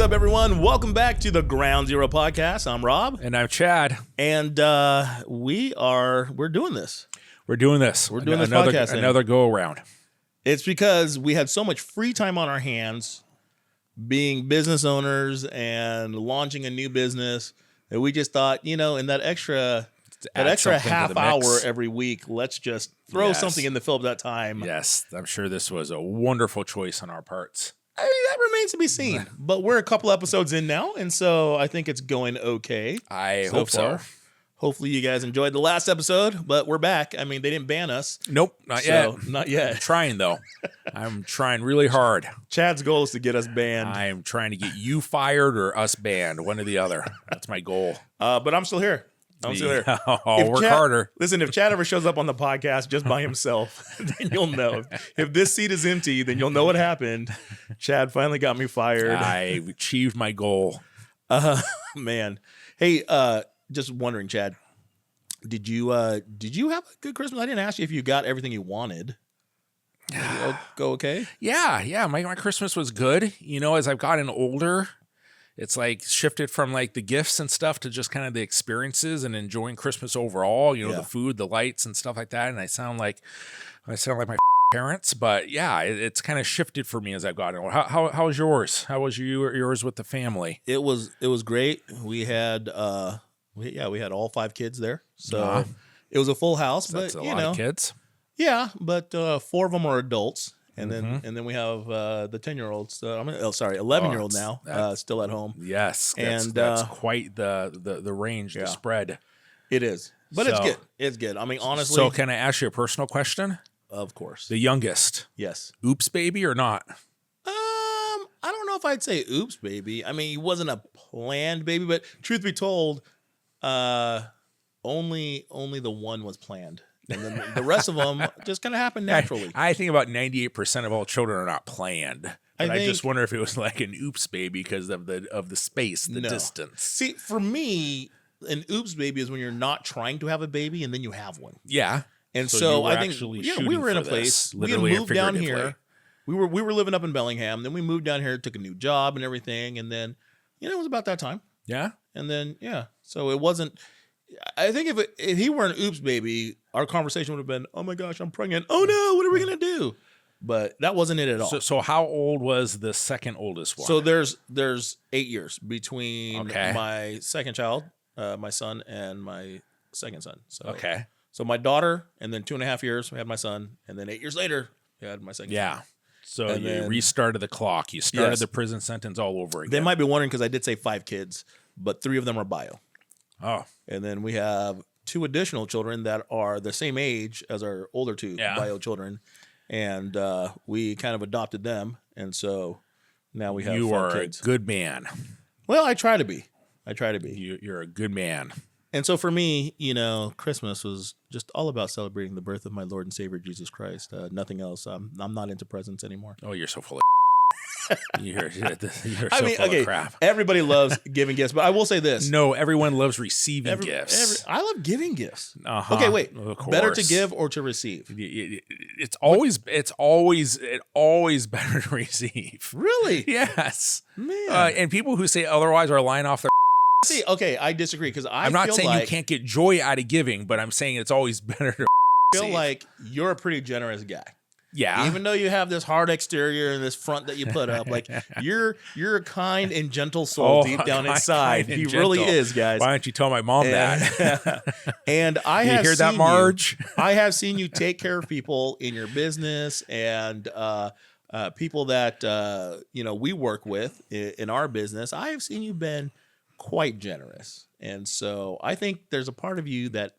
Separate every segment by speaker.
Speaker 1: up, everyone? Welcome back to the Ground Zero Podcast. I'm Rob.
Speaker 2: And I'm Chad.
Speaker 1: And we're doing this.
Speaker 2: We're doing this.
Speaker 1: We're doing this
Speaker 2: another,
Speaker 1: podcast thing.
Speaker 2: Another go around.
Speaker 1: It's because we had so much free time on our hands being business owners and launching a new business that we just thought, in that extra half hour every week, let's just throw something in to fill up that time.
Speaker 2: Yes, I'm sure this was a wonderful choice on our parts.
Speaker 1: I mean, that remains to be seen. But we're a couple episodes in now, and so I think it's going okay.
Speaker 2: I hope so.
Speaker 1: Hopefully you guys enjoyed the last episode, but we're back. I mean, they didn't ban us.
Speaker 2: Nope, not yet.
Speaker 1: Not yet.
Speaker 2: I'm trying, though. I'm trying really hard.
Speaker 1: Chad's goal is to get us banned.
Speaker 2: I am trying to get you fired or us banned, one or the other. That's my goal.
Speaker 1: But I'm still here.
Speaker 2: I'll work harder.
Speaker 1: Listen, if Chad ever shows up on the podcast just by himself, then you'll know. If this seat is empty, then you'll know what happened. Chad finally got me fired.
Speaker 2: I achieved my goal.
Speaker 1: Man. Hey, just wondering, Chad, did you have a good Christmas? I didn't ask you if you got everything you wanted. Did you go okay?
Speaker 2: Yeah. My Christmas was good. As I've gotten older, it's like shifted from like the gifts and stuff to just kind of the experiences and enjoying Christmas overall, the food, the lights and stuff like that. And I sound like my parents, but yeah, it's kind of shifted for me as I've gotten older. How was yours? How was yours with the family?
Speaker 1: It was great. We had, we had all 5 kids there. So it was a full house,
Speaker 2: That's
Speaker 1: but
Speaker 2: a lot of kids.
Speaker 1: Yeah. But 4 of them are adults. And then we have the 10-year-olds. 11-year-old now, still at home.
Speaker 2: Yes, that's quite the range, the spread.
Speaker 1: It is, but it's good. It's good. I mean, honestly.
Speaker 2: So, can I ask you a personal question?
Speaker 1: Of course.
Speaker 2: The youngest.
Speaker 1: Yes.
Speaker 2: Oops, baby, or not?
Speaker 1: I don't know if I'd say oops, baby. I mean, he wasn't a planned baby, but truth be told, only the one was planned. And then the rest of them just kind of happened naturally.
Speaker 2: I think about 98% of all children are not planned. I just wonder if it was like an oops baby because of the space, the distance.
Speaker 1: See, for me, an oops baby is when you're not trying to have a baby and then you have one.
Speaker 2: Yeah.
Speaker 1: And so I think we were in a place. We had moved down here. We were living up in Bellingham. Then we moved down here, took a new job and everything. And then, it was about that time.
Speaker 2: Yeah.
Speaker 1: And then, so it wasn't. I think if he were an oops baby, our conversation would have been, oh my gosh, I'm pregnant. Oh no, what are we going to do? But that wasn't it at all.
Speaker 2: So how old was the second oldest one?
Speaker 1: So there's 8 years between my second child, my son, and my second son. So my daughter, and then 2.5 years, we had my son. And then 8 years later, we had my second son.
Speaker 2: Yeah. So you restarted the clock. You started the prison sentence all over again.
Speaker 1: They might be wondering because I did say 5 kids, but 3 of them are bio.
Speaker 2: Oh.
Speaker 1: And then we have 2 additional children that are the same age as our older 2 bio children. And we kind of adopted them. And so now we have 5 kids. You are a
Speaker 2: good man.
Speaker 1: Well, I try to be. You're
Speaker 2: a good man.
Speaker 1: And so for me, Christmas was just all about celebrating the birth of my Lord and Savior, Jesus Christ. Nothing else. I'm not into presents anymore.
Speaker 2: Oh, you're so full of You're so full of crap.
Speaker 1: Everybody loves giving gifts, but I will say this.
Speaker 2: No, everyone loves receiving gifts.
Speaker 1: I love giving gifts. Okay, wait. Better to give or to receive?
Speaker 2: It's always better to receive.
Speaker 1: Really?
Speaker 2: Yes.
Speaker 1: Man.
Speaker 2: And people who say otherwise are lying off their
Speaker 1: See, okay, I disagree because I'm
Speaker 2: not saying you can't get joy out of giving, but I'm saying it's always better to
Speaker 1: feel like you're a pretty generous guy.
Speaker 2: Yeah.
Speaker 1: Even though you have this hard exterior and this front that you put up, like you're a kind and gentle soul deep down inside. He really is, guys.
Speaker 2: Why don't you tell my mom that?
Speaker 1: And I have
Speaker 2: hear that, Marge?
Speaker 1: I have seen you take care of people in your business and people that we work with in our business. I have seen you been quite generous, and so I think there's a part of you that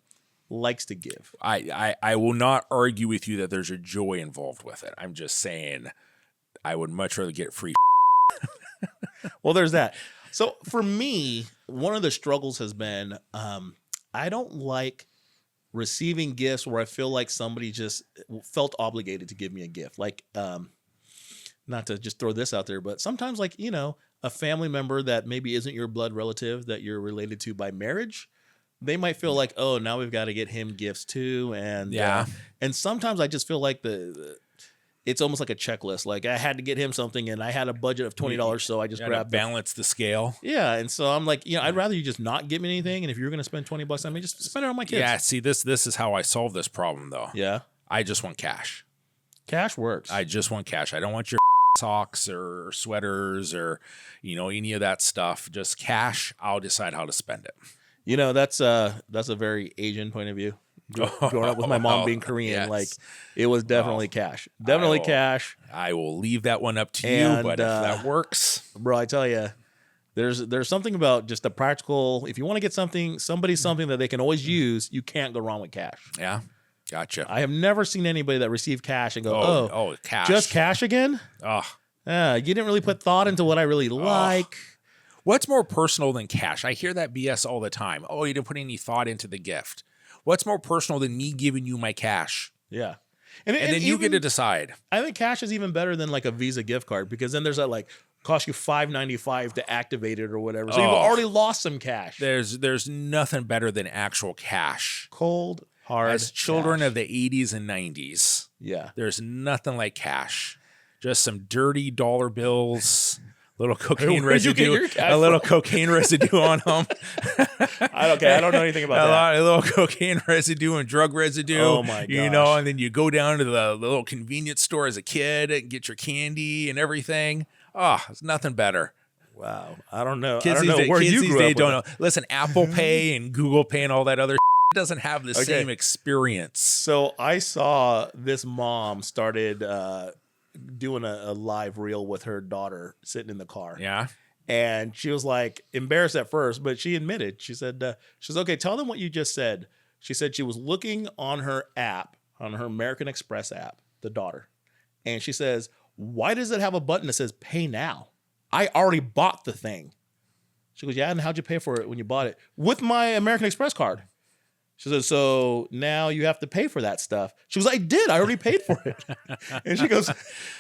Speaker 1: likes to give.
Speaker 2: I will not argue with you that there's a joy involved with it. I'm just saying I would much rather get free.
Speaker 1: Well, there's that. So for me, one of the struggles has been I don't like receiving gifts where I feel like somebody just felt obligated to give me a gift. Like, not to just throw this out there, but sometimes like, a family member that maybe isn't your blood relative that you're related to by marriage, they might feel like, oh, now we've got to get him gifts too. And and sometimes I just feel like it's almost like a checklist. Like I had to get him something and I had a budget of $20, so I just grabbed
Speaker 2: balance the scale.
Speaker 1: Yeah, and so I'm like, I'd rather you just not give me anything, and if you're going to spend $20 on me, just spend it on my kids.
Speaker 2: Yeah, see, this is how I solve this problem, though.
Speaker 1: Yeah.
Speaker 2: I just want cash.
Speaker 1: Cash works.
Speaker 2: I just want cash. I don't want your socks or sweaters or, any of that stuff. Just cash. I'll decide how to spend it.
Speaker 1: That's a very Asian point of view. Growing up with my mom being Korean,
Speaker 2: yes.
Speaker 1: like it was definitely cash. Definitely cash.
Speaker 2: I will leave that one up to you, but if that works.
Speaker 1: Bro, I tell you, there's something about just the practical. If you want to get something that they can always use, you can't go wrong with cash.
Speaker 2: Yeah. Gotcha.
Speaker 1: I have never seen anybody that received cash and go,
Speaker 2: cash.
Speaker 1: Just cash again?
Speaker 2: Oh.
Speaker 1: You didn't really put thought into what I really like.
Speaker 2: What's more personal than cash? I hear that BS all the time. Oh, you didn't put any thought into the gift. What's more personal than me giving you my cash?
Speaker 1: Yeah.
Speaker 2: And then you get to decide.
Speaker 1: I think cash is even better than like a Visa gift card, because then there's that like cost you $5.95 to activate it or whatever. So you've already lost some cash.
Speaker 2: There's nothing better than actual cash.
Speaker 1: Cold, hard.
Speaker 2: As children
Speaker 1: cash.
Speaker 2: of the 80s and 90s.
Speaker 1: Yeah.
Speaker 2: There's nothing like cash. Just some dirty dollar bills. Little cocaine residue, a little cocaine residue on them.
Speaker 1: I don't know anything about that.
Speaker 2: A little cocaine residue and drug residue.
Speaker 1: Oh my gosh.
Speaker 2: And then you go down to the little convenience store as a kid and get your candy and everything. Oh, it's nothing better.
Speaker 1: Wow. I don't know.
Speaker 2: Kids these days don't know. Listen, Apple Pay and Google Pay and all that other doesn't have the same experience.
Speaker 1: So I saw this mom started doing a live reel with her daughter sitting in the car.
Speaker 2: Yeah.
Speaker 1: And she was like embarrassed at first, but she admitted, she said, okay, tell them what you just said. She said she was looking on her app, on her American Express app, the daughter. And she says, why does it have a button that says pay now? I already bought the thing. She goes, yeah, and how'd you pay for it when you bought it? With my American Express card. She says, so now you have to pay for that stuff. She goes, I did. I already paid for it. And she goes,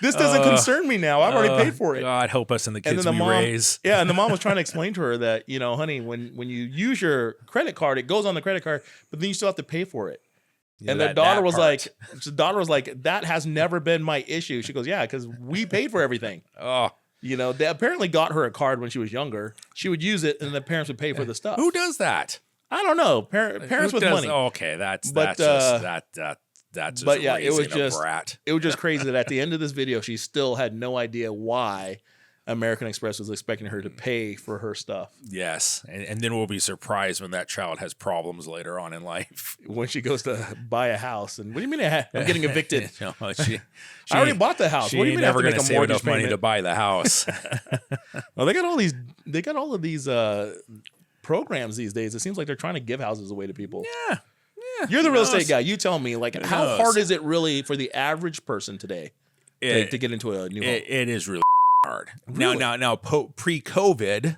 Speaker 1: this doesn't concern me now. I've already paid for it.
Speaker 2: God help us and the kids we raise.
Speaker 1: Yeah, and the mom was trying to explain to her that, honey, when you use your credit card, it goes on the credit card, but then you still have to pay for it. Yeah, and the daughter was like, that has never been my issue. She goes, yeah, because we paid for everything.
Speaker 2: Oh.
Speaker 1: They apparently got her a card when she was younger. She would use it, and the parents would pay for the stuff.
Speaker 2: Who does that?
Speaker 1: I don't know. Parents with money.
Speaker 2: Oh, okay, that's just
Speaker 1: but yeah, it was just crazy that at the end of this video, she still had no idea why American Express was expecting her to pay for her stuff.
Speaker 2: Yes, and then we'll be surprised when that child has problems later on in life.
Speaker 1: When she goes to buy a house, and what do you mean I'm getting evicted?
Speaker 2: She
Speaker 1: I already bought the house. What do you mean I have to make a mortgage payment?
Speaker 2: Money to buy the house?
Speaker 1: Well, they got all of these programs these days. It seems like they're trying to give houses away to people.
Speaker 2: Yeah.
Speaker 1: You're the real estate guy. You tell me, like, how hard is it really for the average person today to get into a new home?
Speaker 2: It is really hard.
Speaker 1: Really?
Speaker 2: Now, pre-COVID,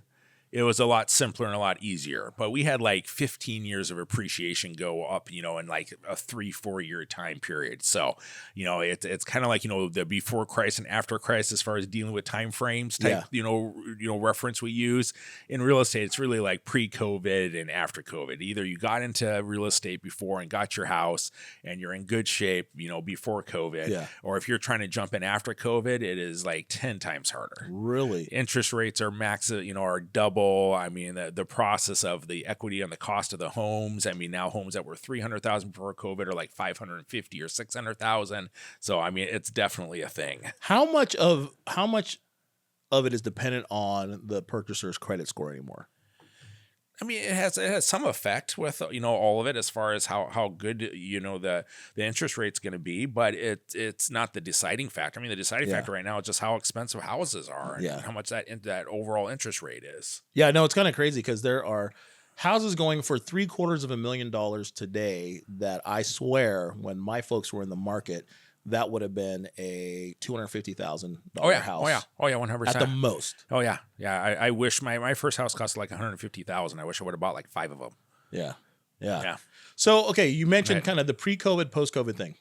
Speaker 2: it was a lot simpler and a lot easier. But we had like 15 years of appreciation go up, in like a 3-4 year time period. So, it's kind of like, the before Christ and after Christ as far as dealing with time frames type, reference we use. In real estate, it's really like pre-COVID and after COVID. Either you got into real estate before and got your house and you're in good shape, before COVID.
Speaker 1: Yeah.
Speaker 2: Or if you're trying to jump in after COVID, it is like 10 times harder.
Speaker 1: Really?
Speaker 2: Interest rates are are double. I mean, the process of the equity and the cost of the homes. I mean, now homes that were $300,000 before COVID are like $550,000 or $600,000. So, I mean, it's definitely a thing.
Speaker 1: How much of it is dependent on the purchaser's credit score anymore?
Speaker 2: I mean, it has some effect with all of it as far as how good the interest rate's going to be, but it's not the deciding factor. I mean, the deciding factor right now is just how expensive houses are and how much that overall interest rate is. Yeah, no,
Speaker 1: it's kind of crazy because there are houses going for $750,000 today that I swear when my folks were in the market, that would have been a $250,000 house.
Speaker 2: Oh yeah, 100%.
Speaker 1: At the most.
Speaker 2: Oh yeah. I wish my first house cost like $150,000. I wish I would have bought like 5 of them.
Speaker 1: Yeah. So okay, you mentioned kind of the pre-COVID, post-COVID thing.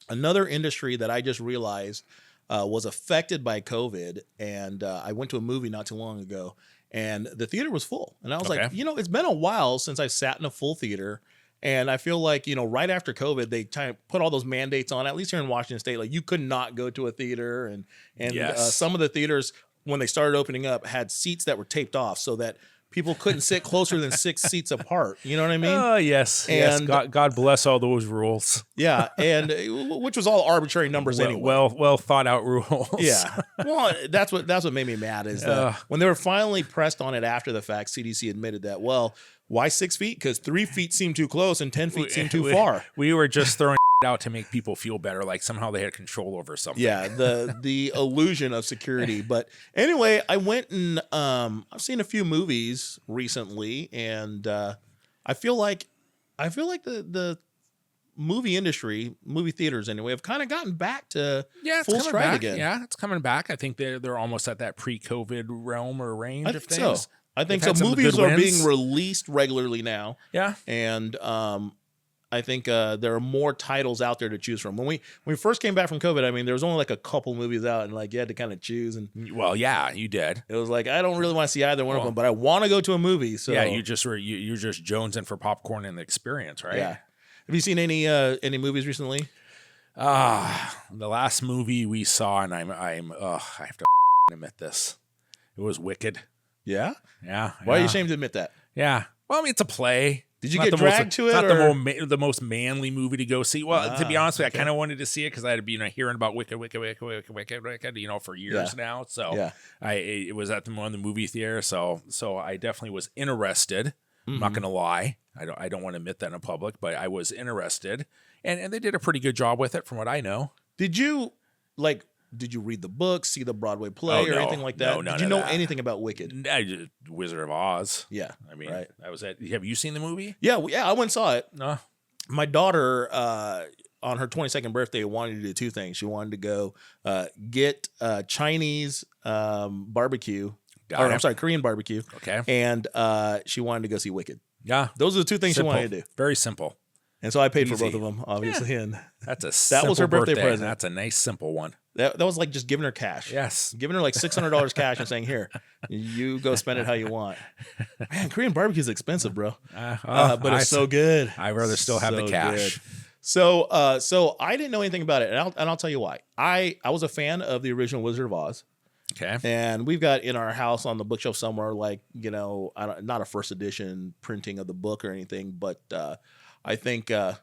Speaker 1: Another industry that I just realized was affected by COVID, and I went to a movie not too long ago, and the theater was full, and I was like, it's been a while since I sat in a full theater And I feel like, right after COVID, they kind of put all those mandates on, at least here in Washington State, like you could not go to a theater. And
Speaker 2: Yes.
Speaker 1: some of the theaters, when they started opening up, had seats that were taped off so that people couldn't sit closer than 6 seats apart. You know what I mean?
Speaker 2: Oh, yes.
Speaker 1: And
Speaker 2: God bless all those rules.
Speaker 1: yeah. And which was all arbitrary numbers anyway.
Speaker 2: Well thought out rules.
Speaker 1: Yeah. Well, that's what made me mad is that when they were finally pressed on it after the fact, CDC admitted that, well, why 6 feet? Because 3 feet seemed too close and 10 feet seemed too far.
Speaker 2: We were just throwing out to make people feel better, like somehow they had control over something.
Speaker 1: Yeah, the illusion of security. But anyway, I went and I've seen a few movies recently, and I feel like the movie industry, movie theaters anyway, have kind of gotten back to full stride again.
Speaker 2: Yeah, it's coming back. I think they're almost at that pre-COVID realm or range of things.
Speaker 1: So. I think so. Movies are being released regularly now.
Speaker 2: Yeah.
Speaker 1: And I think there are more titles out there to choose from. When we first came back from COVID, I mean, there was only like a couple movies out, and like you had to kind of choose. And
Speaker 2: well, yeah, you did.
Speaker 1: It was like I don't really want to see either one of them, but I want to go to a movie. So
Speaker 2: yeah, you're just jonesing for popcorn and the experience, right?
Speaker 1: Yeah. Have you seen any movies recently?
Speaker 2: The last movie we saw, and I have to admit this, it was Wicked.
Speaker 1: Yeah?
Speaker 2: Yeah.
Speaker 1: Why are you ashamed to admit that?
Speaker 2: Yeah. Well, I mean, it's a play.
Speaker 1: Did you get dragged to it?
Speaker 2: It's not the most manly movie to go see. Well, to be honest with you, I kind of wanted to see it because I had been hearing about Wicked, for years now. So it was at one of the movie theater. So I definitely was interested. I'm not going to lie. I don't want to admit that in public, but I was interested. And they did a pretty good job with it from what I know.
Speaker 1: Did you read the book, see the Broadway play, or anything like that?
Speaker 2: No,
Speaker 1: did you know anything about Wicked?
Speaker 2: Wizard of Oz.
Speaker 1: Yeah.
Speaker 2: I mean, that was it. Have you seen the movie?
Speaker 1: Yeah, I went and saw it.
Speaker 2: No.
Speaker 1: My daughter, on her 22nd birthday, wanted to do 2 things. She wanted to go get Chinese barbecue. Korean barbecue.
Speaker 2: Okay.
Speaker 1: And she wanted to go see Wicked.
Speaker 2: Yeah.
Speaker 1: Those are the 2 things she wanted to do.
Speaker 2: Very simple.
Speaker 1: And so I paid for both of them, obviously. Yeah. And
Speaker 2: that
Speaker 1: was her birthday present.
Speaker 2: That's a nice, simple one.
Speaker 1: That was like just giving her cash.
Speaker 2: Yes.
Speaker 1: Giving her like $600 cash and saying, here, you go spend it how you want. Man, Korean barbecue is expensive, bro. But it's so good.
Speaker 2: I'd rather still have the cash.
Speaker 1: Good. So I didn't know anything about it. And I'll tell you why. I was a fan of the original Wizard of Oz.
Speaker 2: Okay.
Speaker 1: And we've got in our house on the bookshelf somewhere, like, not a first edition printing of the book or anything, but I think, I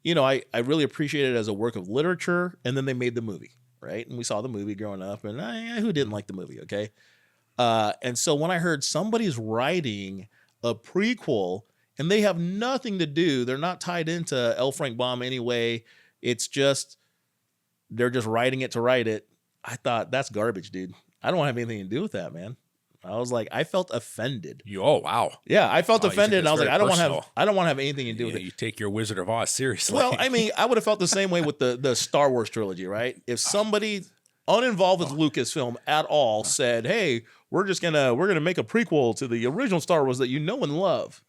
Speaker 1: really appreciate it as a work of literature. And then they made the movie, right? And we saw the movie growing up, and who didn't like the movie, okay? And so when I heard somebody's writing a prequel and they have nothing to do, they're not tied into L. Frank Baum anyway, it's just, they're just writing it to write it. I thought, that's garbage, dude. I don't want to have anything to do with that, man. I was like, I felt offended.
Speaker 2: Oh, wow.
Speaker 1: Yeah, I felt offended, and I was like, I don't want to have anything to do with it.
Speaker 2: You take your Wizard of Oz seriously.
Speaker 1: Well, I mean, I would have felt the same way with the Star Wars trilogy, right? If somebody uninvolved with Lucasfilm at all said, "Hey, we're gonna make a prequel to the original Star Wars that you know and love,"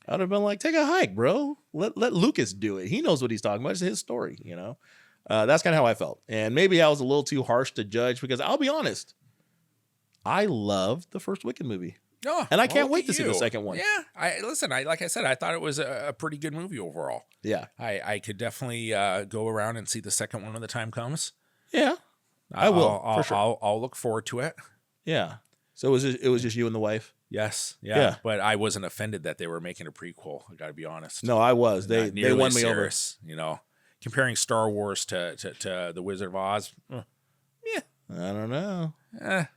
Speaker 1: I'd have been like, "Take a hike, bro. Let Lucas do it. He knows what he's talking about. It's his story, you know." That's kind of how I felt, and maybe I was a little too harsh to judge because I'll be honest, I loved the first Wicked movie.
Speaker 2: Oh,
Speaker 1: and I can't wait to see the second one.
Speaker 2: Yeah, like I said, I thought it was a pretty good movie overall.
Speaker 1: Yeah,
Speaker 2: I could definitely go around and see the second one when the time comes.
Speaker 1: Yeah, I will. For sure.
Speaker 2: I'll look forward to it.
Speaker 1: Yeah. So it was just you and the wife.
Speaker 2: Yes. Yeah. But I wasn't offended that they were making a prequel. I got to be honest.
Speaker 1: No, I was. They won me over.
Speaker 2: You know, comparing Star Wars to the Wizard of Oz.
Speaker 1: Yeah. I don't know.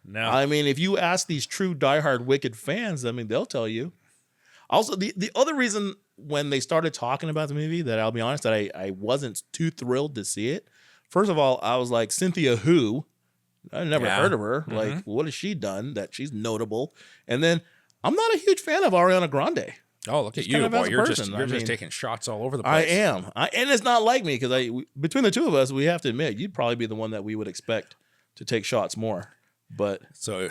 Speaker 2: No.
Speaker 1: I mean, if you ask these true diehard Wicked fans, I mean, they'll tell you. Also, the other reason when they started talking about the movie that I'll be honest that I wasn't too thrilled to see it. First of all, I was like, Cynthia who? I never heard of her. Mm-hmm. Like, what has she done that she's notable? And then I'm not a huge fan of Ariana Grande.
Speaker 2: Oh, look at you, boy! You're just taking shots all over the place.
Speaker 1: I am, and it's not like me because between the two of us, we have to admit you'd probably be the one that we would expect to take shots more. But
Speaker 2: so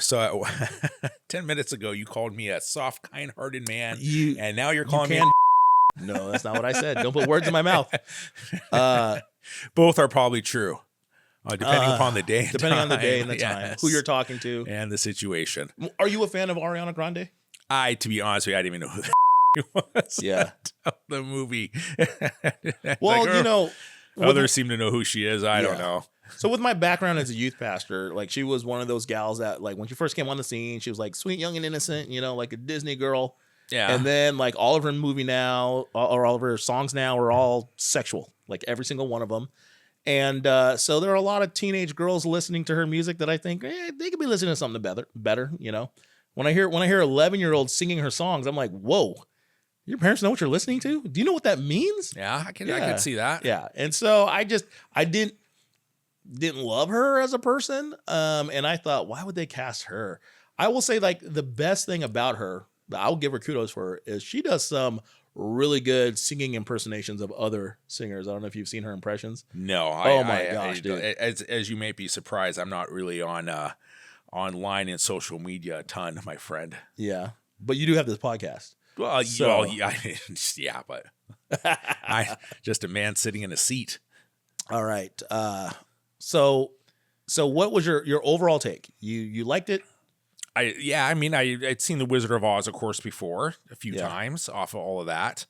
Speaker 2: 10 minutes ago, you called me a soft, kind-hearted man, and now you're calling me.
Speaker 1: No, that's not what I said. Don't put words in my mouth.
Speaker 2: Both are probably true, depending upon the day.
Speaker 1: Depending on the day and the time, who you're talking to,
Speaker 2: and the situation.
Speaker 1: Are you a fan of Ariana Grande?
Speaker 2: To be honest with you, I didn't even know who that was.
Speaker 1: Yeah.
Speaker 2: the movie.
Speaker 1: Well,
Speaker 2: like,
Speaker 1: you know,
Speaker 2: others seem to know who she is. I don't know.
Speaker 1: So with my background as a youth pastor, like she was one of those gals that like when she first came on the scene, she was like sweet, young, and innocent, you know, like a Disney girl.
Speaker 2: Yeah.
Speaker 1: And then like all of her movie now, or all of her songs now are all sexual, like every single one of them. And so there are a lot of teenage girls listening to her music that I think they could be listening to something better, you know. When I hear 11-year-olds singing her songs, I'm like, whoa, your parents know what you're listening to? Do you know what that means?
Speaker 2: Yeah, I can see that.
Speaker 1: Yeah. And so I didn't love her as a person. And I thought, why would they cast her? I will say like the best thing about her, I'll give her kudos for her, is she does some really good singing impersonations of other singers. I don't know if you've seen her impressions.
Speaker 2: No.
Speaker 1: Oh my gosh, dude.
Speaker 2: As you may be surprised, I'm not really on online and social media a ton, my friend.
Speaker 1: Yeah. But you do have this podcast.
Speaker 2: Well,
Speaker 1: So-
Speaker 2: yeah, but I just a man sitting in a seat.
Speaker 1: All right. So what was your overall take? You liked it?
Speaker 2: I'd seen The Wizard of Oz, of course, before a few
Speaker 1: Yeah.
Speaker 2: times off of all of that.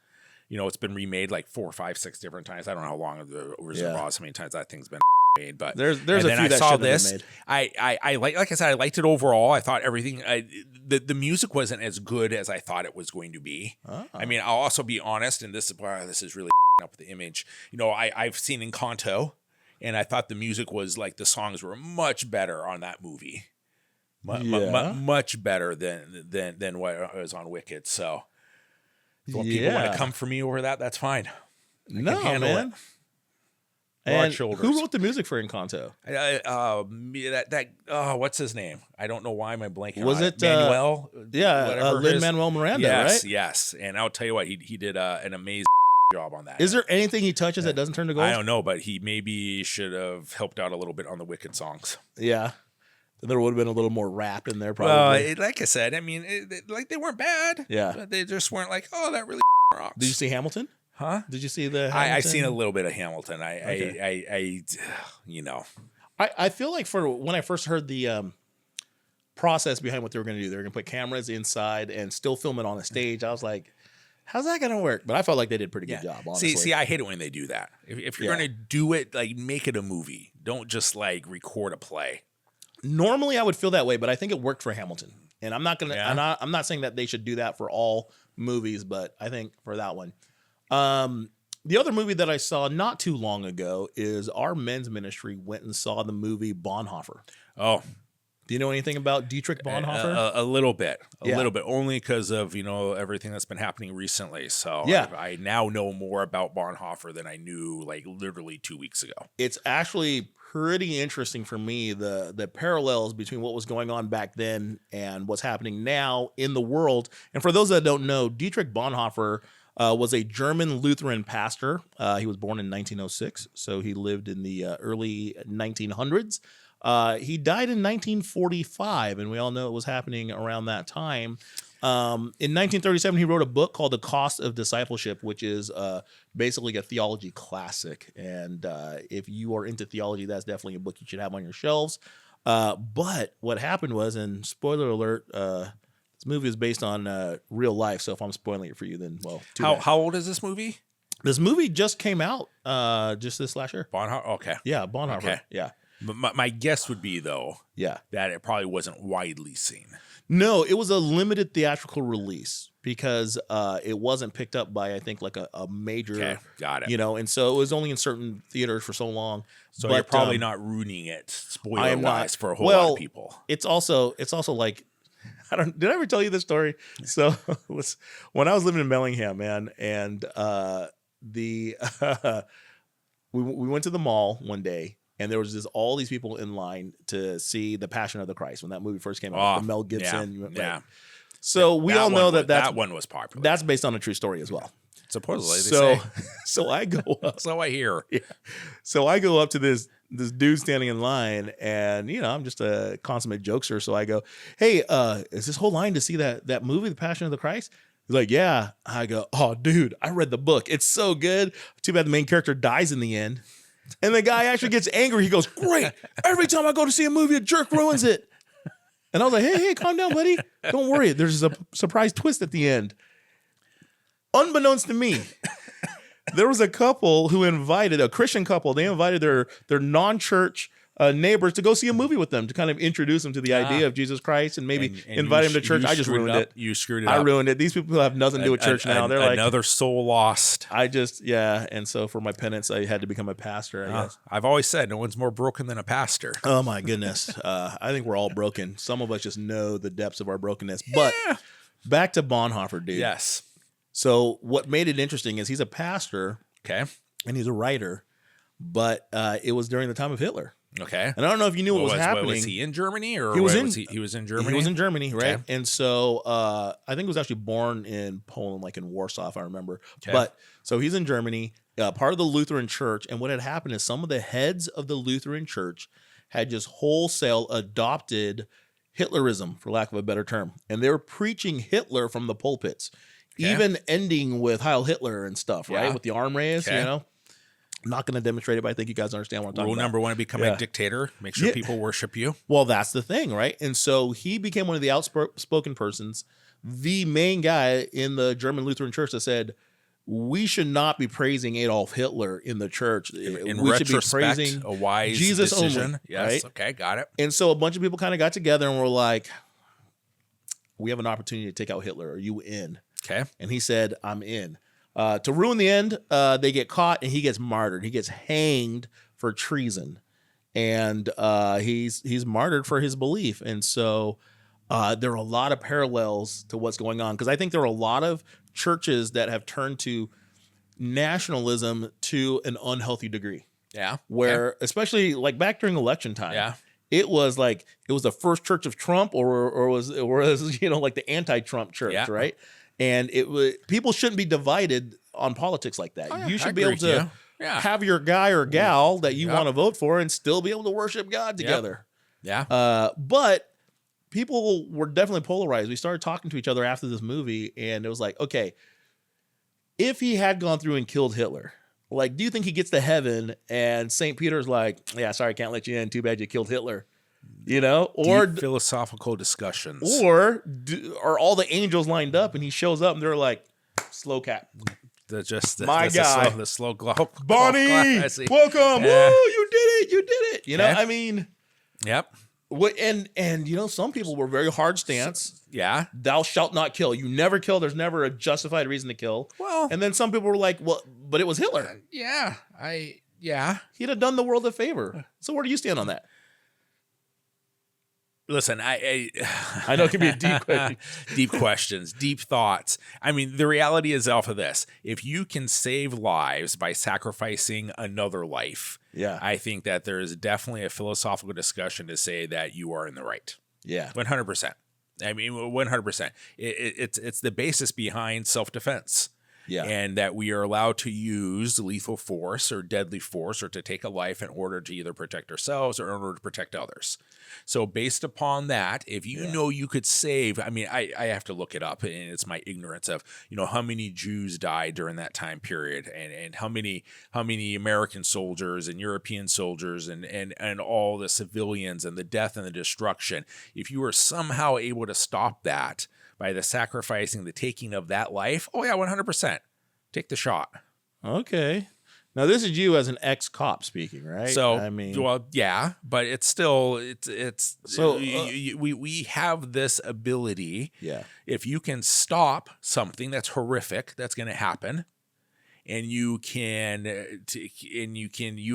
Speaker 2: You know, it's been remade like 4, 5, 6 different times. I don't know how long The Wizard of
Speaker 1: Yeah.
Speaker 2: Oz, how many times that thing's been made, but
Speaker 1: There's
Speaker 2: and
Speaker 1: a
Speaker 2: then
Speaker 1: few
Speaker 2: I
Speaker 1: that
Speaker 2: saw
Speaker 1: shouldn't have
Speaker 2: this.
Speaker 1: been made.
Speaker 2: I like I said, I liked it overall. I thought everything. The music wasn't as good as I thought it was going to be.
Speaker 1: Oh.
Speaker 2: I mean, I'll also be honest, and this is really up the image. You know, I've seen Encanto, and I thought the music was like the songs were much better on that movie. Much better than what was on Wicked. So, if people want to come for me over that, that's fine.
Speaker 1: No,
Speaker 2: handle
Speaker 1: man.
Speaker 2: it. Broad
Speaker 1: And
Speaker 2: shoulders.
Speaker 1: who wrote the music for Encanto?
Speaker 2: What's his name? I don't know why am I blanking.
Speaker 1: Was
Speaker 2: on
Speaker 1: it,
Speaker 2: Manuel?
Speaker 1: Yeah, Lin-Manuel Miranda,
Speaker 2: yes,
Speaker 1: right?
Speaker 2: Yes, and I'll tell you what, he did an amazing job on that.
Speaker 1: Is there anything he touches that doesn't turn to gold?
Speaker 2: I don't know, but he maybe should have helped out a little bit on the Wicked songs.
Speaker 1: Yeah. There would have been a little more rap in there, probably.
Speaker 2: Like I said, I mean, like they weren't bad.
Speaker 1: Yeah.
Speaker 2: But they just weren't like, oh, that really rocks.
Speaker 1: Did you see Hamilton?
Speaker 2: Huh?
Speaker 1: Did you see the
Speaker 2: I
Speaker 1: Hamilton?
Speaker 2: seen a little bit of Hamilton.
Speaker 1: Okay.
Speaker 2: You know.
Speaker 1: I feel like for when I first heard the process behind what they were going to do, they were going to put cameras inside and still film it on a stage. I was like, how's that going to work? But I felt like they did a pretty good job, honestly.
Speaker 2: See, I hate it when they do that. If you're going to do it, like make it a movie. Don't just like record a play.
Speaker 1: Normally I would feel that way, but I think it worked for Hamilton. And I'm not going to, I'm not saying that they should do that for all movies, but I think for that one. The other movie that I saw not too long ago is our men's ministry went and saw the movie Bonhoeffer.
Speaker 2: Oh,
Speaker 1: do you know anything about Dietrich Bonhoeffer?
Speaker 2: A little bit,
Speaker 1: Yeah.
Speaker 2: little bit, only because of everything that's been happening recently. So
Speaker 1: Yeah.
Speaker 2: I now know more about Bonhoeffer than I knew like literally 2 weeks ago.
Speaker 1: It's actually pretty interesting for me, the parallels between what was going on back then and what's happening now in the world. And for those that don't know, Dietrich Bonhoeffer was a German Lutheran pastor. He was born in 1906, so he lived in the early 1900s. He died in 1945, and we all know it was happening around that time. In 1937, he wrote a book called The Cost of Discipleship, which is basically a theology classic. And if you are into theology, that's definitely a book you should have on your shelves. But what happened was, and spoiler alert, this movie is based on real life. So if I'm spoiling it for you, then, well, too bad.
Speaker 2: How old is this movie?
Speaker 1: This movie just came out just this last year.
Speaker 2: Bonhoeffer. Okay.
Speaker 1: Yeah, Bonhoeffer.
Speaker 2: Okay.
Speaker 1: Yeah.
Speaker 2: My guess would be though
Speaker 1: Yeah.
Speaker 2: that it probably wasn't widely seen.
Speaker 1: No, it was a limited theatrical release because it wasn't picked up by, I think, like a major,
Speaker 2: Okay, got it.
Speaker 1: and so it was only in certain theaters for so long.
Speaker 2: So
Speaker 1: But,
Speaker 2: you're probably not ruining it spoiler
Speaker 1: I am not.
Speaker 2: wise for a whole lot of people.
Speaker 1: It's also like, did I ever tell you this story? So when I was living in Bellingham, man, and we went to the mall one day. And there was all these people in line to see The Passion of the Christ when that movie first came out. The Mel Gibson.
Speaker 2: Yeah.
Speaker 1: Right. So we all know that
Speaker 2: one was popular.
Speaker 1: that's based on a true story as well.
Speaker 2: Supposedly,
Speaker 1: So,
Speaker 2: they say.
Speaker 1: so I go up.
Speaker 2: So I hear.
Speaker 1: Yeah. So I go up to this dude standing in line, and I'm just a consummate jokester. So I go, "Hey, is this whole line to see that movie, The Passion of the Christ?" He's like, "Yeah." I go, "Oh, dude, I read the book. It's so good. Too bad the main character dies in the end." And the guy actually gets angry. He goes, "Great. Every time I go to see a movie, a jerk ruins it." And I was like, hey, calm down, buddy. Don't worry. There's a surprise twist at the end. unbeknownst to me, there was a couple who invited, a Christian couple, they invited their non-church neighbors to go see a movie with them to kind of introduce them to the idea of Jesus Christ and maybe invite him to church. I just ruined it.
Speaker 2: You screwed it up.
Speaker 1: I ruined it. These people have nothing to do with church now. They're like
Speaker 2: another soul lost.
Speaker 1: And so for my penance, I had to become a pastor, I guess.
Speaker 2: I've always said no one's more broken than a pastor.
Speaker 1: Oh my goodness. I think we're all broken. Some of us just know the depths of our brokenness. But back to Bonhoeffer, dude.
Speaker 2: Yes.
Speaker 1: So what made it interesting is he's a pastor.
Speaker 2: Okay.
Speaker 1: And he's a writer, but it was during the time of Hitler.
Speaker 2: Okay.
Speaker 1: And I don't know if you knew what was happening.
Speaker 2: Was he in Germany or
Speaker 1: he was
Speaker 2: in
Speaker 1: Germany?
Speaker 2: He
Speaker 1: was in Germany, right?
Speaker 2: Okay.
Speaker 1: And so I think he was actually born in Poland, like in Warsaw, if I remember.
Speaker 2: Okay.
Speaker 1: But so he's in Germany, part of the Lutheran Church. And what had happened is some of the heads of the Lutheran Church had just wholesale adopted Hitlerism, for lack of a better term. And they were preaching Hitler from the pulpits, even ending with Heil Hitler and stuff, right? With the arm raised, you know. I'm not going to demonstrate it, but I think you guys understand what I'm talking about.
Speaker 2: Rule number one, become a dictator. Make sure people worship you.
Speaker 1: Well, that's the thing, right? And so he became one of the outspoken persons, the main guy in the German Lutheran Church that said, we should not be praising Adolf Hitler in the church.
Speaker 2: We should be praising a wise
Speaker 1: Jesus
Speaker 2: decision.
Speaker 1: Only.
Speaker 2: Yes.
Speaker 1: Right?
Speaker 2: Okay, got it.
Speaker 1: And so a bunch of people kind of got together and were like, we have an opportunity to take out Hitler. Are you in?
Speaker 2: Okay.
Speaker 1: And he said, I'm in. To ruin the end, they get caught and he gets martyred. He gets hanged for treason, and he's martyred for his belief. And so there are a lot of parallels to what's going on, because I think there are a lot of churches that have turned to nationalism to an unhealthy degree.
Speaker 2: Yeah,
Speaker 1: where especially like back during election time.
Speaker 2: Yeah.
Speaker 1: It was like it was the first church of Trump, or was like the anti-Trump church, right? And it was, people shouldn't be divided on politics like that. You should be able to have your guy or gal that you want to vote for and still be able to worship God together.
Speaker 2: Yeah.
Speaker 1: But people were definitely polarized. We started talking to each other after this movie, and it was like, okay, if he had gone through and killed Hitler, like, do you think he gets to heaven and St. Peter's like, yeah, sorry, I can't let you in. Too bad you killed Hitler. You know, or
Speaker 2: deep philosophical discussions,
Speaker 1: or are all the angels lined up and he shows up and they're like, slow cap,
Speaker 2: the slow glow,
Speaker 1: Bonnie, welcome, woo, you did it. You know, I mean, What and you know, some people were very hard stance.
Speaker 2: Yeah,
Speaker 1: thou shalt not kill. You never kill. There's never a justified reason to kill.
Speaker 2: Well,
Speaker 1: and then some people were like, well, but it was Hitler. He'd have done the world a favor. So where do you stand on that?
Speaker 2: Listen, I
Speaker 1: know it can be a deep question.
Speaker 2: Deep questions, deep thoughts. I mean, the reality is off of this. If you can save lives by sacrificing another life, I think that there is definitely a philosophical discussion to say that you are in the right. 100%. I mean, 100%. It's the basis behind self-defense. And that we are allowed to use lethal force or deadly force or to take a life in order to either protect ourselves or in order to protect others. So based upon that, if you know you could save, I mean, I have to look it up, and it's my ignorance of, you know, how many Jews died during that time period, and how many American soldiers and European soldiers and all the civilians and the death and the destruction. If you were somehow able to stop that by the sacrificing, the taking of that life, 100%. Take the shot.
Speaker 1: Okay. Now this is you as an ex-cop speaking, right?
Speaker 2: So I mean, well, yeah, but it's still it's so we have this ability.
Speaker 1: Yeah.
Speaker 2: If you can stop something that's horrific that's going to happen, and you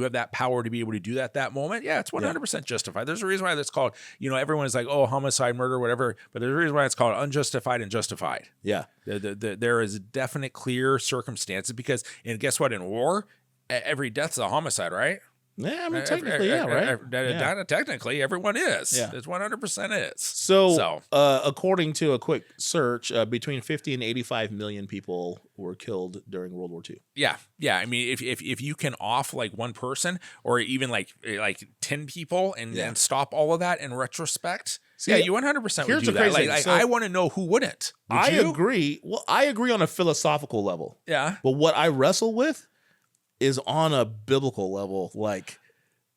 Speaker 2: have that power to be able to do that moment. Yeah, it's 100% justified. There's a reason why that's called, you know, everyone is like, oh, homicide, murder, whatever. But there's a reason why it's called unjustified and justified.
Speaker 1: Yeah.
Speaker 2: There is definite clear circumstances because, and guess what? In war, every death's a homicide, right?
Speaker 1: Yeah, I mean, technically, right?
Speaker 2: Technically, everyone is.
Speaker 1: Yeah.
Speaker 2: It's 100% is.
Speaker 1: So according to a quick search, between 50 and 85 million people were killed during World War II.
Speaker 2: Yeah. I mean, if you can off like one person or even like 10 people and stop all of that in retrospect, you 100% would do that. Like, I want to know who wouldn't.
Speaker 1: I agree. Well, I agree on a philosophical level.
Speaker 2: Yeah.
Speaker 1: But what I wrestle with is on a biblical level. Like,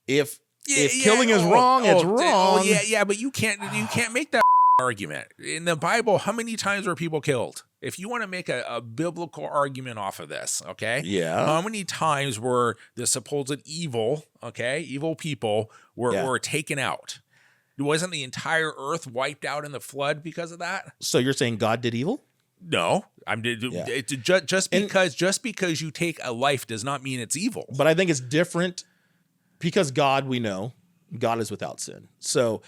Speaker 1: if killing is wrong, it's wrong.
Speaker 2: But you can't make that argument. In the Bible, how many times were people killed? If you want to make a biblical argument off of this, okay?
Speaker 1: Yeah.
Speaker 2: How many times were the supposed evil people were taken out? Wasn't the entire earth wiped out in the flood because of that?
Speaker 1: So you're saying God did evil?
Speaker 2: No, just because you take a life does not mean it's evil.
Speaker 1: But I think it's different because God, we know, God is without sin. So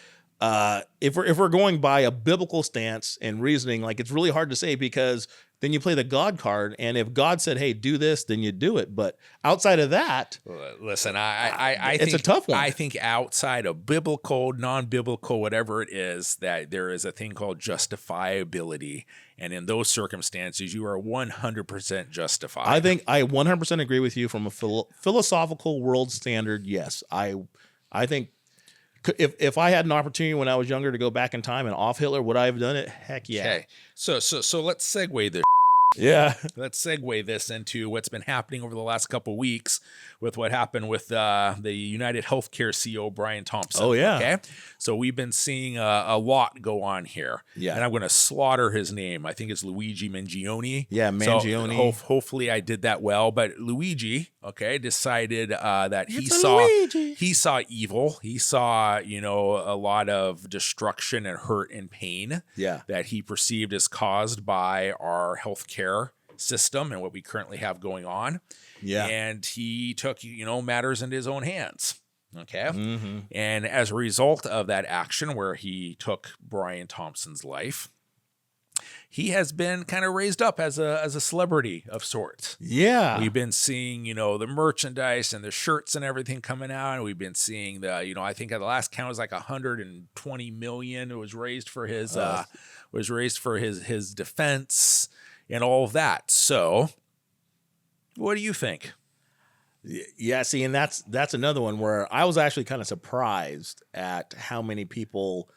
Speaker 1: if we're going by a biblical stance and reasoning, like it's really hard to say because then you play the God card, and if God said, "Hey, do this," then you do it. But outside of that,
Speaker 2: listen, I
Speaker 1: it's
Speaker 2: think,
Speaker 1: a tough one.
Speaker 2: I think outside of biblical, non-biblical, whatever it is, that there is a thing called justifiability, and in those circumstances, you are 100% justified.
Speaker 1: I think I 100% agree with you from a philosophical world standard. Yes, I think. If I had an opportunity when I was younger to go back in time and off Hitler, would I have done it? Heck yeah. Okay.
Speaker 2: So let's segue this.
Speaker 1: Yeah.
Speaker 2: Let's segue this into what's been happening over the last couple of weeks with what happened with the United Healthcare CEO, Brian Thompson.
Speaker 1: Oh, yeah.
Speaker 2: Okay. So we've been seeing a lot go on here.
Speaker 1: Yeah.
Speaker 2: And I'm going to slaughter his name. I think it's Luigi Mangione.
Speaker 1: Yeah, Mangione.
Speaker 2: So hopefully I did that well. But Luigi, decided that he saw evil. He saw, a lot of destruction and hurt and pain that he perceived as caused by our healthcare system and what we currently have going on. Yeah. And he took, matters into his own hands. Okay. Mm-hmm. And as a result of that action where he took Brian Thompson's life, he has been kind of raised up as a celebrity of sorts. Yeah. We've been seeing, the merchandise and the shirts and everything coming out. And we've been seeing I think at the last count was like 120 million. It was raised for his his defense and all of that. So what do you think?
Speaker 1: Yeah, see, and that's another one where I was actually kind of surprised at how many people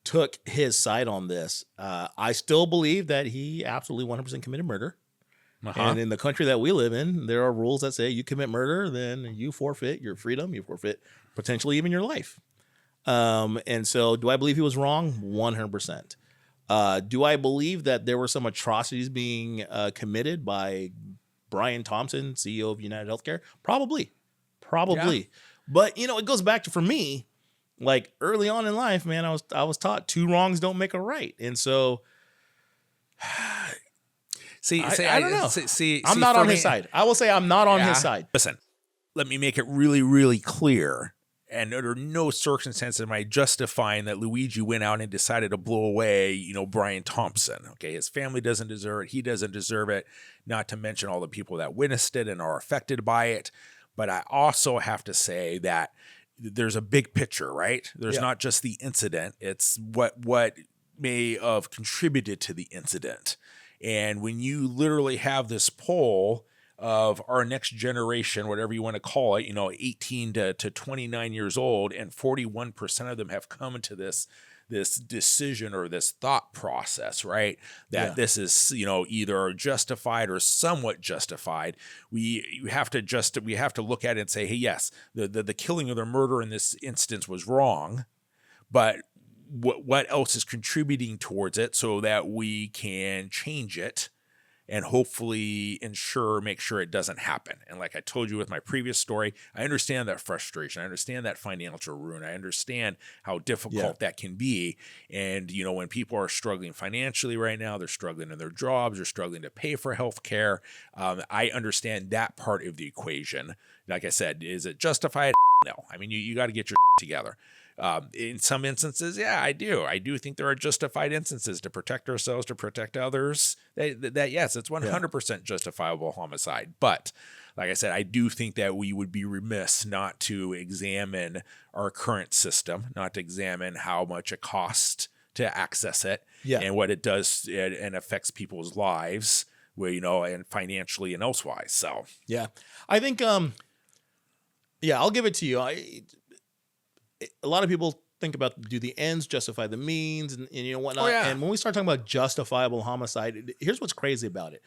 Speaker 1: took his side on this. I still believe that he absolutely 100% committed murder. Uh-huh. And in the country that we live in, there are rules that say you commit murder, then you forfeit your freedom, you forfeit potentially even your life. And so do I believe he was wrong? 100%. Do I believe that there were some atrocities being committed by Brian Thompson, CEO of United Healthcare? Probably. Yeah. But, it goes back to, for me, like early on in life, man, I was taught 2 wrongs don't make a right. And so I don't know. I'm not on his side. I will say I'm not on his side.
Speaker 2: Listen, let me make it really, really clear. And under no circumstances am I justifying that Luigi went out and decided to blow away, Brian Thompson. Okay, his family doesn't deserve it. He doesn't deserve it, not to mention all the people that witnessed it and are affected by it. But I also have to say that there's a big picture, right? There's not just the incident. It's what may have contributed to the incident. And when you literally have this poll of our next generation, whatever you want to call it, 18 to 29 years old, and 41% of them have come to this decision or this thought process, right? That this is, either justified or somewhat justified. We have to look at it and say, hey, yes, the killing or the murder in this instance was wrong, but what else is contributing towards it so that we can change it and hopefully make sure it doesn't happen. And like I told you with my previous story, I understand that frustration. I understand that financial ruin. I understand how difficult that can be. And, when people are struggling financially right now, they're struggling in their jobs, they're struggling to pay for healthcare. I understand that part of the equation. Like I said, is it justified? No. I mean, you got to get your together. In some instances, I do. I do think there are justified instances to protect ourselves, to protect others. That yes, it's 100% justifiable homicide. But like I said, I do think that we would be remiss not to examine our current system, not to examine how much it costs to access it and what it does and affects people's lives, and financially and elsewise. So
Speaker 1: I think I'll give it to you. A lot of people think about, do the ends justify the means and whatnot. Oh, yeah. And when we start talking about justifiable homicide, here's what's crazy about it.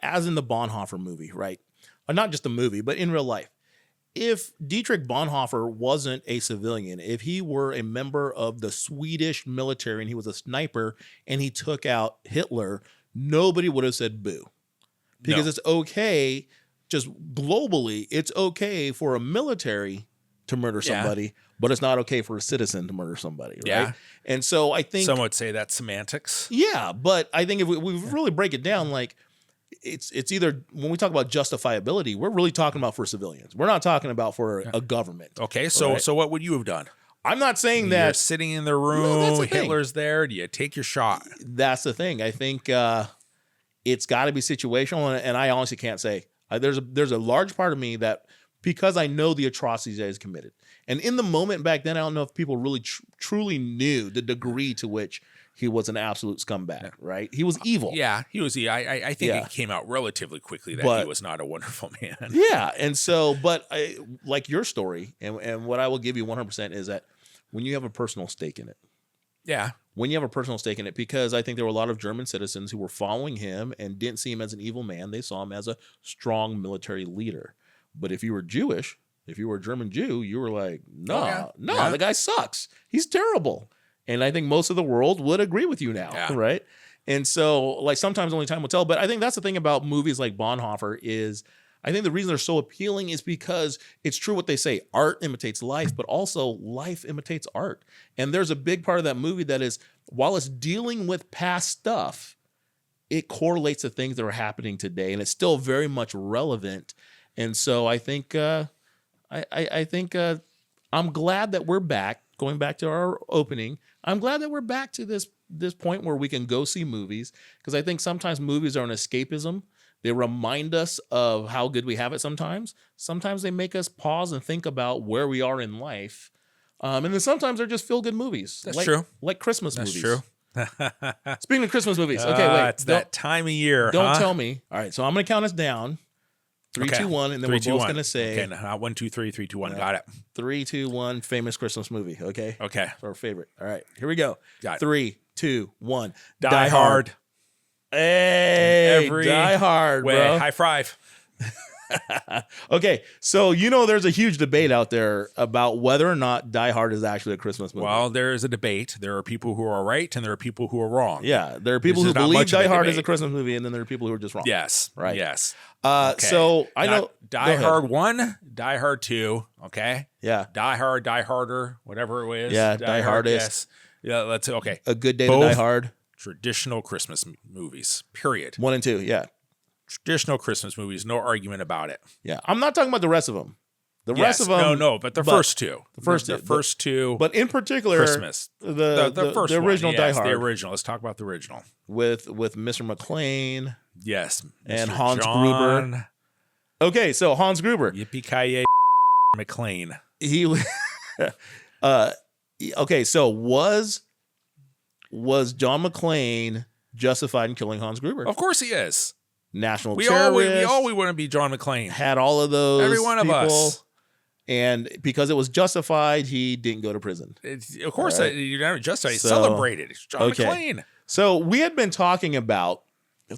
Speaker 1: As in the Bonhoeffer movie, right? Or not just the movie, but in real life. if Dietrich Bonhoeffer wasn't a civilian, if he were a member of the Swedish military and he was a sniper and he took out Hitler, nobody would have said boo. Because it's okay, just globally, it's okay for a military to murder somebody, but it's not okay for a citizen to murder somebody, right?
Speaker 2: Yeah.
Speaker 1: And so I think...
Speaker 2: Some would say that's semantics.
Speaker 1: Yeah, but I think if we really break it down, like, it's either, when we talk about justifiability, we're really talking about for civilians. We're not talking about for a government.
Speaker 2: Okay, so
Speaker 1: right?
Speaker 2: So what would you have done?
Speaker 1: I'm not saying
Speaker 2: You're
Speaker 1: that...
Speaker 2: sitting in the room,
Speaker 1: No, the
Speaker 2: Hitler's there, do you take your shot?
Speaker 1: That's the thing. I think it's got to be situational, and I honestly can't say. There's a large part of me that, because I know the atrocities that he's committed, and in the moment back then, I don't know if people really truly knew the degree to which he was an absolute scumbag, right? He was evil.
Speaker 2: Yeah, he was. I think it came out relatively quickly that he was not a wonderful man.
Speaker 1: Yeah, and so, but like your story, and what I will give you 100% is that when you have a personal stake in it.
Speaker 2: Yeah.
Speaker 1: When you have a personal stake in it, because I think there were a lot of German citizens who were following him and didn't see him as an evil man. They saw him as a strong military leader. But if you were Jewish, if you were a German Jew, you were like, no, the guy sucks. He's terrible. And I think most of the world would agree with you now, right? And so, like, sometimes only time will tell. But I think that's the thing about movies like Bonhoeffer is, I think the reason they're so appealing is because it's true what they say. Art imitates life, but also life imitates art. And there's a big part of that movie that is, while it's dealing with past stuff, it correlates to things that are happening today, and it's still very much relevant. And so I think I'm glad that we're back. Going back to our opening, I'm glad that we're back to this point where we can go see movies, because I think sometimes movies are an escapism. They remind us of how good we have it sometimes. Sometimes they make us pause and think about where we are in life. And then sometimes they're just feel-good movies.
Speaker 2: That's true.
Speaker 1: Like Christmas movies.
Speaker 2: That's true.
Speaker 1: Speaking of Christmas movies. Okay, wait.
Speaker 2: It's that time of year.
Speaker 1: Don't tell me. All right, so I'm going to count us down. 3, 2, 1, and then
Speaker 2: 3,
Speaker 1: we're
Speaker 2: 2,
Speaker 1: both
Speaker 2: 1.
Speaker 1: going to say...
Speaker 2: Okay, not 1, 2, 3, 3, 2, 1. Got it.
Speaker 1: 3, 2, 1, famous Christmas movie, okay?
Speaker 2: Okay.
Speaker 1: It's our favorite. All right, here we go.
Speaker 2: Got it.
Speaker 1: 3, 2, 1.
Speaker 2: Die Hard.
Speaker 1: Hey, Die Hard,
Speaker 2: way.
Speaker 1: bro.
Speaker 2: High five.
Speaker 1: Okay, so there's a huge debate out there about whether or not Die Hard is actually a Christmas movie.
Speaker 2: Well, there is a debate. There are people who are right and there are people who are wrong.
Speaker 1: Yeah, there are people who believe Die Hard is a Christmas movie, and then there are people who are just wrong.
Speaker 2: Yes.
Speaker 1: Right.
Speaker 2: Yes.
Speaker 1: Okay. So I know
Speaker 2: Die Hard 1, Die Hard 2, okay?
Speaker 1: Yeah.
Speaker 2: Die Hard, Die Harder, whatever it was.
Speaker 1: Yeah, Die Hardest.
Speaker 2: Yes. Yeah, let's okay.
Speaker 1: A Good Day to Die Hard.
Speaker 2: Traditional Christmas movies, period.
Speaker 1: 1 and 2, yeah.
Speaker 2: Traditional Christmas movies, no argument about it.
Speaker 1: Yeah, I'm not talking about the rest of them. The rest of them,
Speaker 2: but the first two.
Speaker 1: The
Speaker 2: first two.
Speaker 1: But in particular,
Speaker 2: Christmas.
Speaker 1: The first, the original
Speaker 2: one.
Speaker 1: Die
Speaker 2: Yes,
Speaker 1: Hard.
Speaker 2: the original. Let's talk about the original.
Speaker 1: With Mr. McClane.
Speaker 2: Yes.
Speaker 1: And
Speaker 2: Mr.
Speaker 1: Hans
Speaker 2: John.
Speaker 1: Gruber. Okay, so Hans Gruber.
Speaker 2: Yippee-ki-yay, McClane.
Speaker 1: He okay, so was John McClane justified in killing Hans Gruber?
Speaker 2: Of course he is.
Speaker 1: National
Speaker 2: we
Speaker 1: terrorist.
Speaker 2: all want to be John McClane.
Speaker 1: Had all of those.
Speaker 2: Every one of us.
Speaker 1: And because it was justified, he didn't go to prison.
Speaker 2: Of course,
Speaker 1: right.
Speaker 2: you never justified. Celebrated. It's John McClane.
Speaker 1: So we had been talking about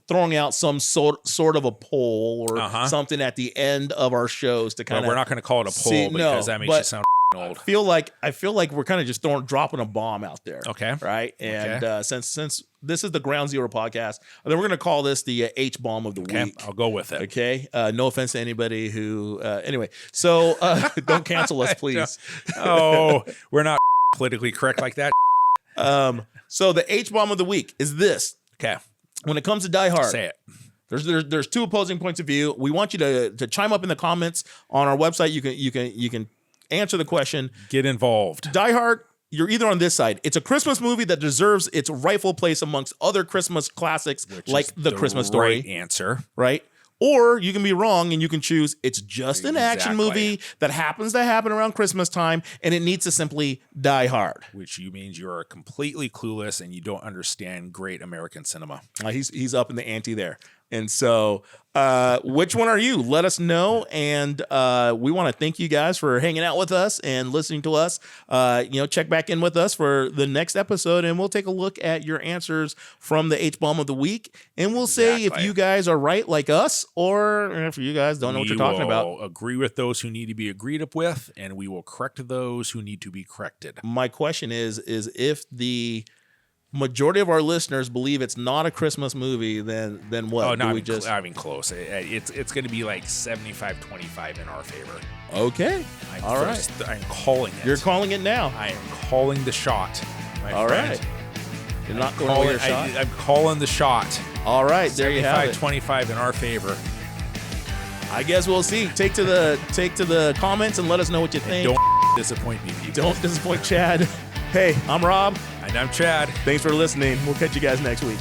Speaker 1: throwing out some sort of a poll or something at the end of our shows to kind of.
Speaker 2: We're not going to call it a poll because that makes you sound old.
Speaker 1: I feel like we're kind of just dropping a bomb out there.
Speaker 2: Okay.
Speaker 1: Right. And since this is the Ground Zero podcast, then we're going to call this the H bomb of the week.
Speaker 2: I'll go with it.
Speaker 1: Okay. No offense to anybody who. Anyway, so don't cancel us, please.
Speaker 2: Oh, we're not politically correct like that.
Speaker 1: So the H bomb of the week is this.
Speaker 2: Okay.
Speaker 1: When it comes to Die Hard,
Speaker 2: say it.
Speaker 1: There's two opposing points of view. We want you to chime up in the comments on our website. You can answer the question.
Speaker 2: Get involved.
Speaker 1: Die Hard, you're either on this side. It's a Christmas movie that deserves its rightful place amongst other Christmas classics, like The Christmas Story.
Speaker 2: Right answer.
Speaker 1: Right? Or you can be wrong and you can choose it's just an action movie that happens to happen around Christmas time, and it needs to simply Die Hard.
Speaker 2: Which means you are completely clueless and you don't understand great American cinema.
Speaker 1: He's up in the ante there. And so, which one are you? Let us know. And we want to thank you guys for hanging out with us and listening to us. Check back in with us for the next episode, and we'll take a look at your answers from the H-Bomb of the week. And we'll say if you guys are right like us, or if you guys don't know what you're talking about.
Speaker 2: We will agree with those who need to be agreed with, and we will correct those who need to be corrected.
Speaker 1: My question is if the majority of our listeners believe it's not a Christmas movie, then what?
Speaker 2: Oh, no, I mean close. It's going to be like 75-25 in our favor.
Speaker 1: Okay. All right.
Speaker 2: I'm calling it.
Speaker 1: You're calling it now.
Speaker 2: I am calling the shot.
Speaker 1: All right. You're not calling your shot?
Speaker 2: I'm calling the shot.
Speaker 1: All right. There you have it.
Speaker 2: 75-25 in our favor.
Speaker 1: I guess we'll see. Take to the comments and let us know what you think.
Speaker 2: And don't disappoint me, people.
Speaker 1: Don't disappoint Chad. Hey, I'm Rob.
Speaker 2: And I'm Chad.
Speaker 1: Thanks for listening. We'll catch you guys next week.